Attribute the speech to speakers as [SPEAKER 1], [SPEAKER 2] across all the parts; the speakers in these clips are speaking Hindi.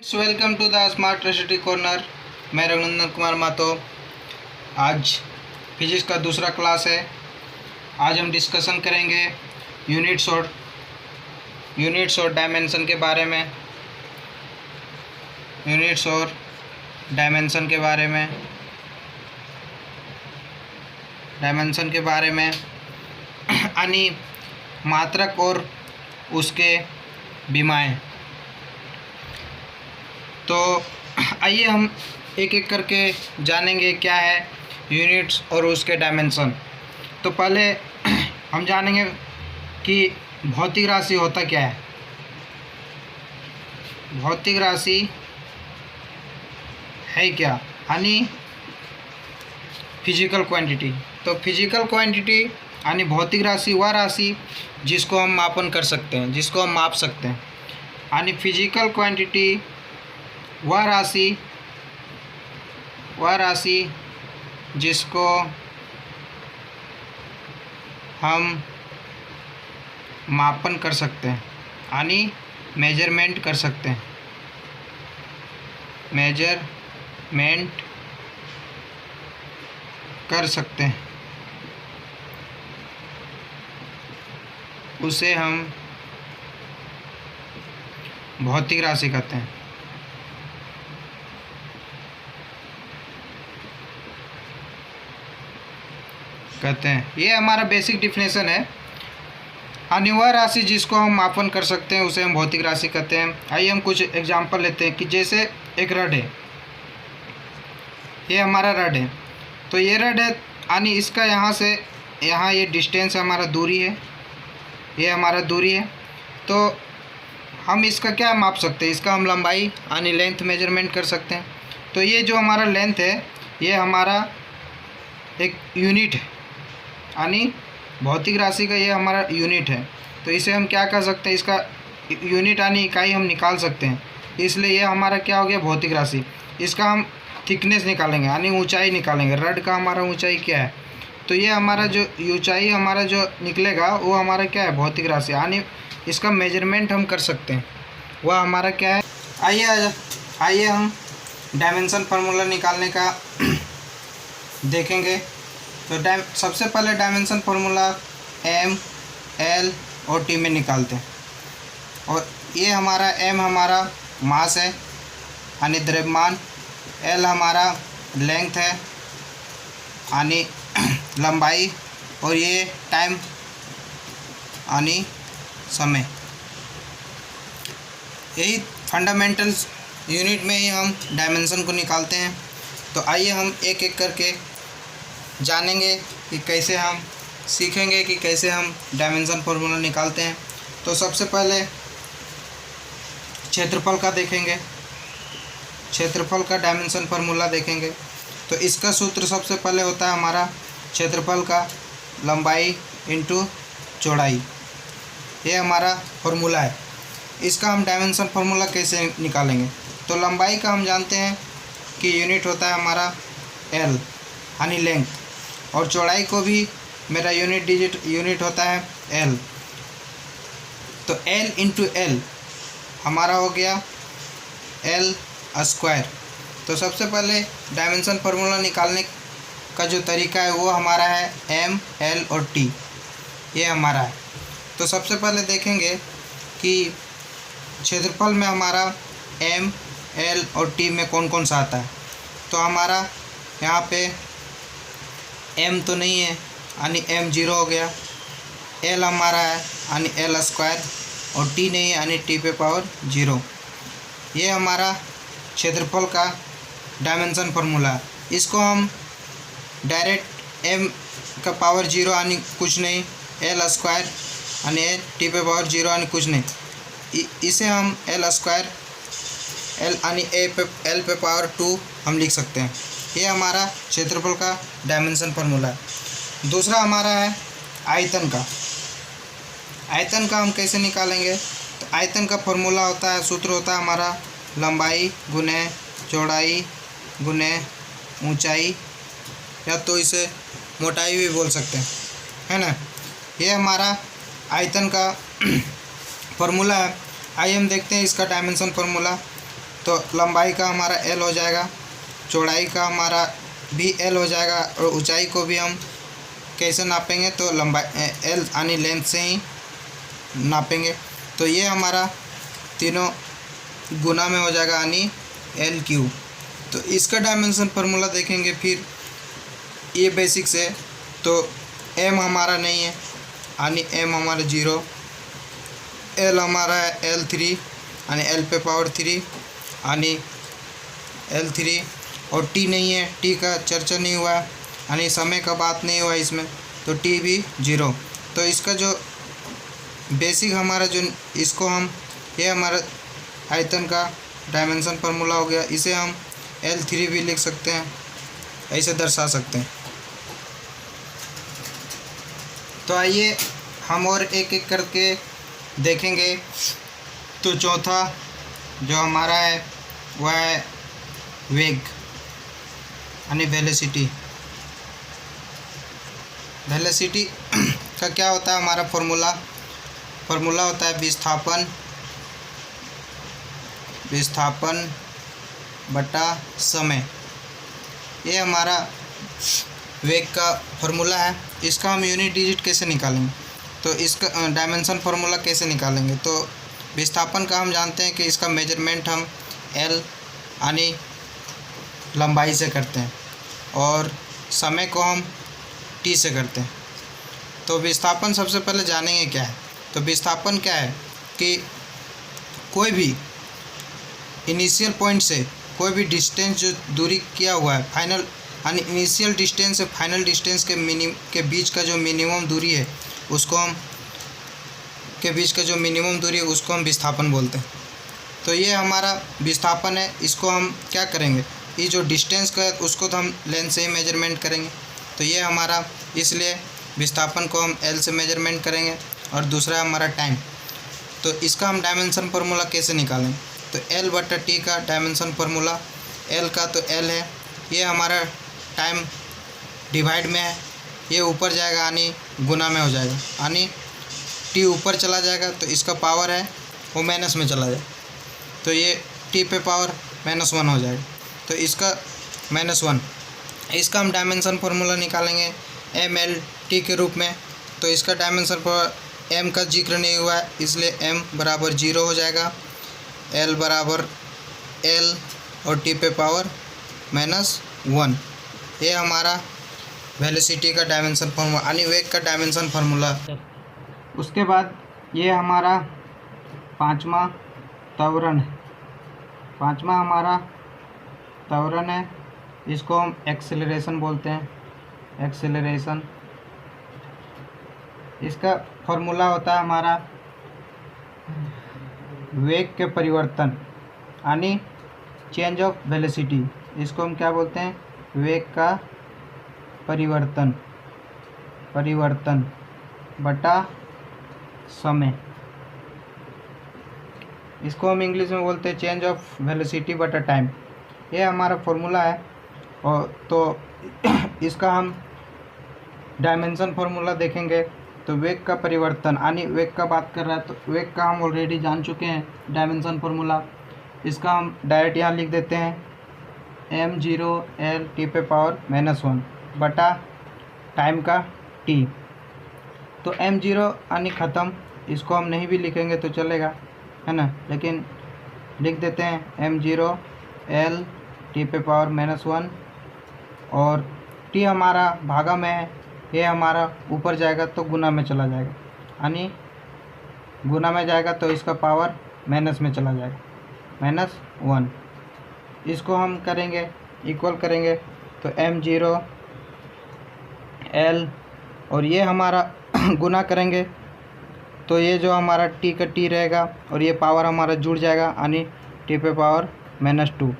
[SPEAKER 1] Welcome to the smart study corner. मैं रघुनंदन कुमार मातो। आज फिजिक्स का दूसरा क्लास है। आज हम डिस्कशन करेंगे यूनिट्स और डायमेंशन के बारे में। यूनिट्स और डायमेंशन के बारे में यानी मात्रक और उसके विमाएँ। तो आइए हम एक एक करके जानेंगे क्या है यूनिट्स और उसके डायमेंशन। तो पहले हम जानेंगे कि भौतिक राशि होता क्या है। भौतिक राशि है क्या, यानी फिजिकल क्वांटिटी। तो फिजिकल क्वांटिटी यानी भौतिक राशि वह राशि जिसको हम मापन कर सकते हैं, जिसको हम माप सकते हैं। यानी फिजिकल क्वांटिटी वह राशि जिसको हम मापन कर सकते हैं, यानी मेजरमेंट कर सकते हैं। मेजरमेंट कर सकते हैं, उसे हम भौतिक राशि कहते हैं। ये हमारा बेसिक डिफिनेशन है। अनिवार्य राशि जिसको हम मापन कर सकते हैं उसे हम भौतिक राशि कहते हैं। आइए हम कुछ एग्जांपल लेते हैं कि जैसे एक रड है, ये हमारा रड है। तो ये रड है यानी इसका यहाँ से यहाँ ये डिस्टेंस हमारा दूरी है, ये हमारा दूरी है। तो हम इसका क्या माप सकते हैं, इसका हम लंबाई यानी लेंथ मेजरमेंट कर सकते हैं। तो ये जो हमारा लेंथ है ये हमारा एक यूनिट है, यानी भौतिक राशि का ये हमारा यूनिट है। तो इसे हम क्या कर सकते हैं, इसका यूनिट यानी इकाई हम निकाल सकते हैं। इसलिए ये हमारा क्या हो गया, भौतिक राशि। इसका हम थिकनेस निकालेंगे यानी ऊंचाई निकालेंगे। रड का हमारा ऊंचाई क्या है, तो ये हमारा जो ऊंचाई हमारा जो निकलेगा वो हमारा क्या है, भौतिक राशि। यानी इसका मेजरमेंट हम कर सकते हैं, वह हमारा क्या है। आइए हम डायमेंशन फार्मूला निकालने का देखेंगे। तो सबसे पहले डायमेंशन फार्मूला एम, एल और टी में निकालते हैं। और ये हमारा एम हमारा मास है यानी द्रव्यमान, एल हमारा लेंथ है यानी लंबाई, और ये टाइम यानी समय। यही फंडामेंटल यूनिट में ही हम डायमेंशन को निकालते हैं। तो आइए हम एक एक करके जानेंगे कि कैसे हम सीखेंगे कि कैसे हम डायमेंशन फार्मूला निकालते हैं। तो सबसे पहले क्षेत्रफल का देखेंगे, क्षेत्रफल का डायमेंशन फार्मूला देखेंगे। तो इसका सूत्र सबसे पहले होता है हमारा क्षेत्रफल का लंबाई इंटू चौड़ाई, ये हमारा फार्मूला है। इसका हम डायमेंशन फार्मूला कैसे निकालेंगे। तो लंबाई का हम जानते हैं कि यूनिट होता है हमारा एल यानी लेंथ, और चौड़ाई को भी मेरा यूनिट होता है एल। तो एल इंटू एल हमारा हो गया एल स्क्वायर। तो सबसे पहले डायमेंशन फार्मूला निकालने का जो तरीका है वो हमारा है एम, एल और टी, ये हमारा है। तो सबसे पहले देखेंगे कि क्षेत्रफल में हमारा एम, एल और टी में कौन कौन सा आता है। तो हमारा यहाँ पे एम तो नहीं है यानी एम 0 हो गया, एल हमारा है यानी एल स्क्वायर, और टी नहीं है यानी टी पे पावर 0। ये हमारा क्षेत्रफल का डायमेंशन फार्मूला है। इसको हम डायरेक्ट एम का पावर 0 यानी कुछ नहीं, एल स्क्वायर यानी टी पे पावर 0 यानी कुछ नहीं, इसे हम एल स्क्वायर एल यानी एल पे पावर 2 हम लिख सकते हैं। ये हमारा क्षेत्रफल का डायमेंशन फार्मूला है। दूसरा हमारा है आयतन का। आयतन का हम कैसे निकालेंगे। तो आयतन का फार्मूला होता है, सूत्र होता है हमारा लंबाई गुने चौड़ाई गुने ऊंचाई, या तो इसे मोटाई भी बोल सकते हैं, है ना। ये हमारा आयतन का फार्मूला है। आइए हम देखते हैं इसका डायमेंशन फार्मूला। तो लंबाई का हमारा L हो जाएगा, चौड़ाई का हमारा भी L हो जाएगा, और ऊंचाई को भी हम कैसे नापेंगे, तो लंबाई L यानी लेंथ से ही नापेंगे। तो ये हमारा तीनों गुना में हो जाएगा यानी L3। तो इसका डायमेंशन फार्मूला देखेंगे फिर, ये बेसिक्स है। तो m हमारा नहीं है यानी m हमारा 0, l हमारा है L3 यानी l पे पावर 3 यानी L3, और t नहीं है, t का चर्चा नहीं हुआ है यानी समय का बात नहीं हुआ इसमें, तो t भी 0। तो इसका जो बेसिक हमारा जो इसको हम, ये हमारा आयतन का डायमेंशन फार्मूला हो गया, इसे हम L3 भी लिख सकते हैं, ऐसे दर्शा सकते हैं। तो आइए हम और एक एक करके देखेंगे। तो चौथा जो हमारा है वह है वेग यानी वेलोसिटी। वेलोसिटी का क्या होता है, हमारा फार्मूला होता है विस्थापन बटा समय। ये हमारा वेग का फार्मूला है। इसका हम यूनिट डिजिट कैसे निकालेंगे, तो इसका डायमेंशन फार्मूला कैसे निकालेंगे। तो विस्थापन का हम जानते हैं कि इसका मेजरमेंट हम L यानी लंबाई से करते हैं, और समय को हम T से करते हैं। तो विस्थापन सबसे पहले जानेंगे क्या है। तो विस्थापन क्या है कि कोई भी इनिशियल पॉइंट से कोई भी डिस्टेंस जो दूरी किया हुआ है, फाइनल यानी इनिशियल डिस्टेंस से फाइनल डिस्टेंस के बीच का जो मिनिमम दूरी है, उसको हम विस्थापन बोलते हैं। तो ये हमारा विस्थापन है। इसको हम क्या करेंगे, ये जो डिस्टेंस का है उसको तो हम लेंथ से ही मेजरमेंट करेंगे। तो ये हमारा, इसलिए विस्थापन को हम L से मेजरमेंट करेंगे, और दूसरा हमारा टाइम। तो इसका हम डायमेंशन फार्मूला कैसे निकालेंगे, तो L बटा T का डायमेंशन फार्मूला, L का तो L है, ये हमारा टाइम डिवाइड में है, ये ऊपर जाएगा यानी गुना में हो जाएगा, यानी T ऊपर चला जाएगा तो इसका पावर है वो माइनस में चला जाएगा, तो ये T पे पावर -1 हो जाएगा। तो इसका -1, इसका हम डायमेंशन फार्मूला निकालेंगे MLT के रूप में। तो इसका डायमेंशन पर m का जिक्र नहीं हुआ है, इसलिए m बराबर 0 हो जाएगा, L बराबर L और T पे पावर -1। ये हमारा वेलोसिटी का डायमेंशन फार्मूला यानी वेग का डायमेंशन फार्मूला। उसके बाद ये हमारा पांचवा हमारा त्वरण है, इसको हम एक्सेलरेशन बोलते हैं, एक्सेलरेशन। इसका फार्मूला होता है हमारा वेग के परिवर्तन यानी चेंज ऑफ वेलोसिटी। इसको हम क्या बोलते हैं, वेग का परिवर्तन बटा समय। इसको हम इंग्लिश में बोलते हैं चेंज ऑफ वेलोसिटी बटा टाइम। ये हमारा फार्मूला है। और तो इसका हम डायमेंशन फार्मूला देखेंगे। तो वेग का परिवर्तन यानी वेग का बात कर रहा है, तो वेग का हम ऑलरेडी जान चुके हैं डायमेंशन फार्मूला। इसका हम डायरेक्ट यहाँ लिख देते हैं m0 L T पे पावर -1 बटा टाइम का T। तो m0 यानी ख़त्म, इसको हम नहीं भी लिखेंगे तो चलेगा, है ना, लेकिन लिख देते हैं m0 L T पे पावर -1, और T हमारा भागा में है, ये हमारा ऊपर जाएगा तो गुना में चला जाएगा, यानी गुना में जाएगा तो इसका पावर माइनस में चला जाएगा, -1। इसको हम करेंगे इक्वल करेंगे तो m0 L और ये हमारा गुना करेंगे तो ये जो हमारा T का T रहेगा और ये पावर हमारा जुड़ जाएगा यानी T पे पावर -2।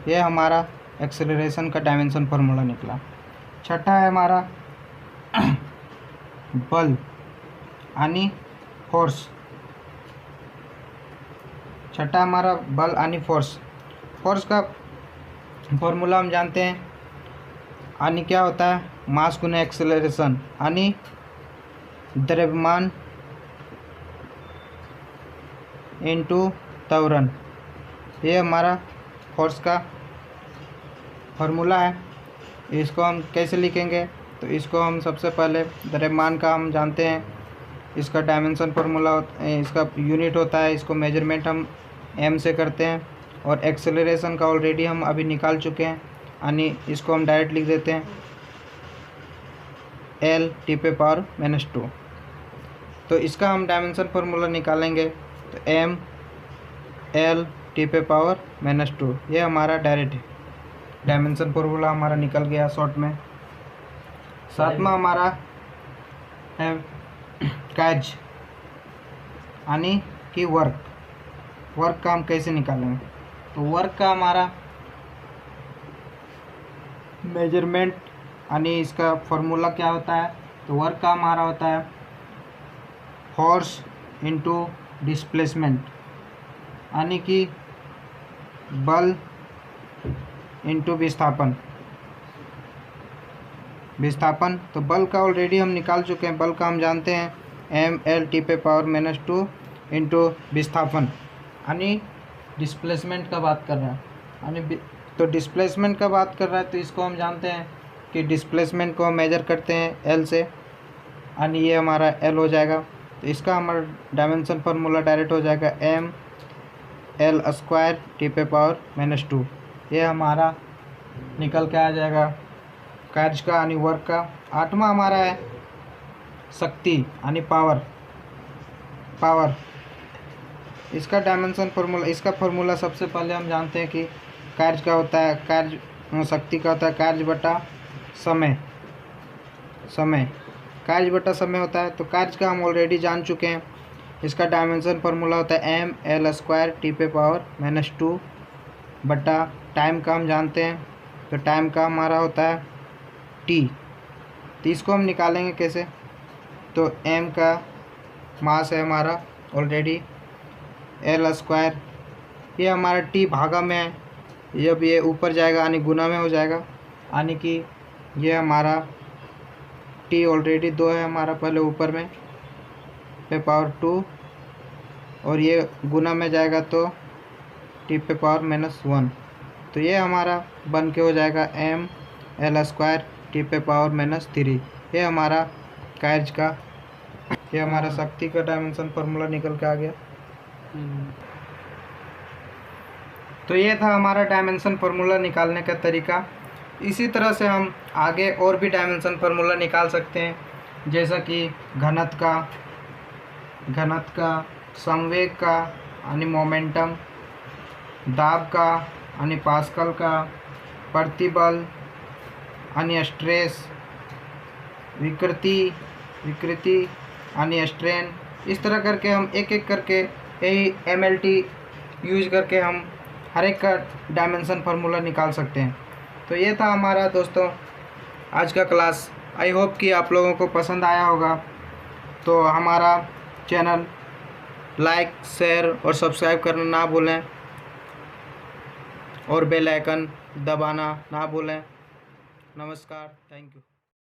[SPEAKER 1] ये हमारा एक्सेलरेशन का डायमेंशन फार्मूला निकला। छठा है हमारा बल यानी फोर्स। छठा हमारा बल यानी फोर्स। फोर्स का फॉर्मूला हम जानते हैं, यानी क्या होता है, मास गुना एक्सेलरेशन, यानी द्रव्यमान इनटू त्वरण। ये हमारा फोर्स का फार्मूला है। इसको हम कैसे लिखेंगे, तो इसको हम सबसे पहले द्रव्यमान का हम जानते हैं, इसका डायमेंशन फार्मूला इसका यूनिट होता है, इसको मेजरमेंट हम एम से करते हैं। और एक्सेलरेशन का ऑलरेडी हम अभी निकाल चुके हैं, यानी इसको हम डायरेक्ट लिख देते हैं एल टी पे पावर -2। तो इसका हम डायमेंशन फार्मूला निकालेंगे, तो एम एल टी पे पावर -2, ये हमारा डायरेक्ट डायमेंशन फार्मूला हमारा निकल गया शॉर्ट में। सातवां हमारा है कार्य यानी कि वर्क का हम कैसे निकालेंगे, तो वर्क का हमारा मेजरमेंट यानी इसका फार्मूला क्या होता है, तो वर्क का हमारा होता है फोर्स इनटू डिस्प्लेसमेंट, यानी कि बल इनटू विस्थापन। तो बल का ऑलरेडी हम निकाल चुके हैं, बल का हम जानते हैं एम एल टी पे पावर -2 इंटू विस्थापन, यानी डिस्प्लेसमेंट का बात कर रहा है, यानी तो डिस्प्लेसमेंट का बात कर रहा है, तो इसको हम जानते हैं कि डिस्प्लेसमेंट को हम मेजर करते हैं एल से, यानी ये हमारा एल हो जाएगा। तो इसका हमारा डायमेंशन फार्मूला डायरेक्ट हो जाएगा एम एल स्क्वायर टी पे पावर -2, ये हमारा निकल के आ जाएगा कार्य का यानी वर्क का। आठवां हमारा है शक्ति यानी पावर। इसका डायमेंशन फार्मूला, इसका फार्मूला सबसे पहले हम जानते हैं कि कार्य का होता है, शक्ति का होता है कार्य बटा समय। कार्य बटा समय होता है, तो कार्य का हम ऑलरेडी जान चुके हैं। इसका डायमेंशन फार्मूला होता है एम एल स्क्वायर टी पे पावर -2 बटा टाइम का हम जानते हैं, तो टाइम का हमारा होता है टी। तो इसको हम निकालेंगे कैसे, तो एम का मास है हमारा ऑलरेडी एल स्क्वायर, ये हमारा टी भागा में है, जब ये ऊपर जाएगा यानी गुना में हो जाएगा, यानी कि ये हमारा टी ऑलरेडी 2 है हमारा पहले ऊपर में पे पावर 2, और ये गुना में जाएगा तो टी पे पावर -1, तो ये हमारा बन के हो जाएगा एम एल स्क्वायर टी पे पावर -3। ये हमारा कार्य का, ये हमारा शक्ति का डायमेंशन फार्मूला निकल के आ गया। तो ये था हमारा डायमेंशन फार्मूला निकालने का तरीका। इसी तरह से हम आगे और भी डायमेंशन फार्मूला निकाल सकते हैं, जैसा कि घनत्व का, संवेग का यानी मोमेंटम, दाब का यानी पास्कल का, प्रतिबल यानी स्ट्रेस, विकृति यानी स्ट्रेन। इस तरह करके हम एक एक करके यही MLT यूज करके हम हर एक का डायमेंशन फार्मूला निकाल सकते हैं। तो ये था हमारा दोस्तों आज का क्लास। आई होप कि आप लोगों को पसंद आया होगा। तो हमारा चैनल लाइक, शेयर और सब्सक्राइब करना ना भूलें, और बेल आइकन दबाना ना भूलें। नमस्कार, थैंक यू।